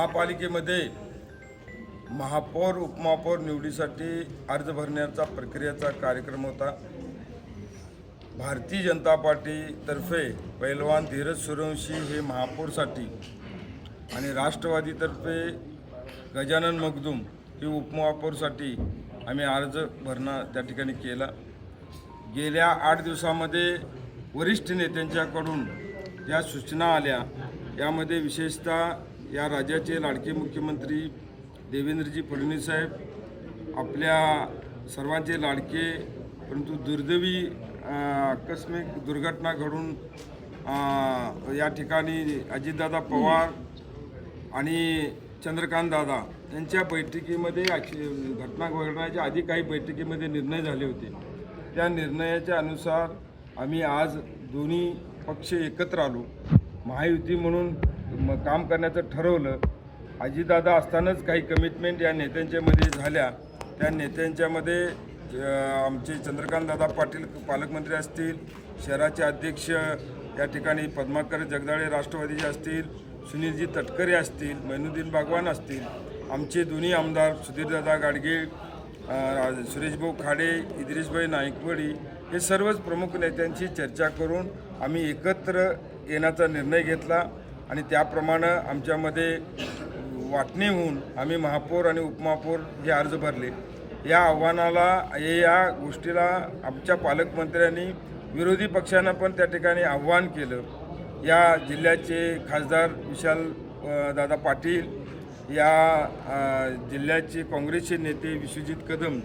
महापालिकेमध्ये महापौर उपमहापौर निवडीसाठी अर्ज भरण्याचा प्रक्रियेचा कार्यक्रम होता। भारतीय जनता पार्टीतर्फे पैलवान धीरज सूर्यवंशी हे महापौरसाठी आणि राष्ट्रवादीतर्फे गजानन मगदूम हे उपमहापौरसाठी आम्ही अर्ज भरणा त्या ठिकाणी केला। गेल्या 8 दिवसामध्ये वरिष्ठ नेत्यांच्याकडून या सूचना आल्या। यामध्ये विशेषतः या राज्याचे लाडके मुख्यमंत्री देवेंद्रजी फडणवीस साहेब आपल्या सर्वांचे लाडके परंतु दुर्दैवी आकस्मिक दुर्घटना घडून या ठिकाणी अजितदादा पवार आणि चंद्रकांत दादा यांच्या बैठकीमध्ये घटना घडण्याच्या आधी काही बैठकीमध्ये निर्णय झाले होते। त्या निर्णयाच्या अनुसार आम्ही आज दोन्ही पक्ष एकत्र आलो, महायुती म्हणून काम करण्याचं ठरवलं। अजितदादा असतानाच काही कमिटमेंट या नेत्यांच्यामध्ये झाल्या। त्या नेत्यांच्यामध्ये आमचे चंद्रकांतदादा पाटील पालकमंत्री असतील, शहराचे अध्यक्ष या ठिकाणी पद्माकर जगदाळे राष्ट्रवादीचे असतील, सुनीलजी तटकरे असतील, मैनुद्दीन बागवान असतील, आमचे दोन्ही आमदार सुधीरदादा गाडगे, सुरेशभाऊ खाडे, इद्रिसभाई नाईकवडी हे सर्वच प्रमुख नेत्यांची चर्चा करून आम्ही एकत्र येण्याचा निर्णय घेतला आणि त्याप्रमाणे आमच्यामध्ये वाटणी होऊन आम्ही महापौर आणि उपमहापौर हे अर्ज भरले। या आव्हानाला या गोष्टीला आमच्या पालकमंत्र्यांनी विरोधी पक्षांना पण त्या ठिकाणी आव्हान केलं। या जिल्ह्याचे खासदार विशाल दादा पाटील, या जिल्ह्याचे काँग्रेसचे नेते विश्वजित कदम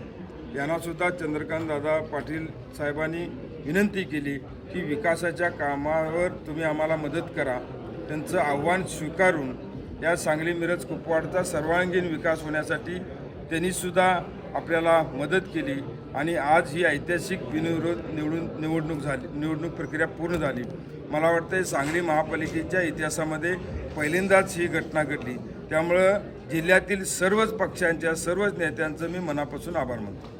यांनासुद्धा चंद्रकांत दादा पाटील साहेबांनी विनंती केली की विकासाच्या कामावर तुम्ही आम्हाला मदत करा। त्यांचं आव्हान स्वीकारून या सांगली मिरज कुपवाडचा सर्वांगीण विकास होण्यासाठी त्यांनीसुद्धा आपल्याला मदत केली आणि आज ही ऐतिहासिक बिनविरोध निवडणूक प्रक्रिया पूर्ण झाली। मला वाटतं सांगली महापालिकेच्या इतिहासामध्ये पहिल्यांदाच ही घटना घडली। त्यामुळं जिल्ह्यातील सर्वच पक्षांच्या सर्वच नेत्यांचं मी मनापासून आभार मानतो।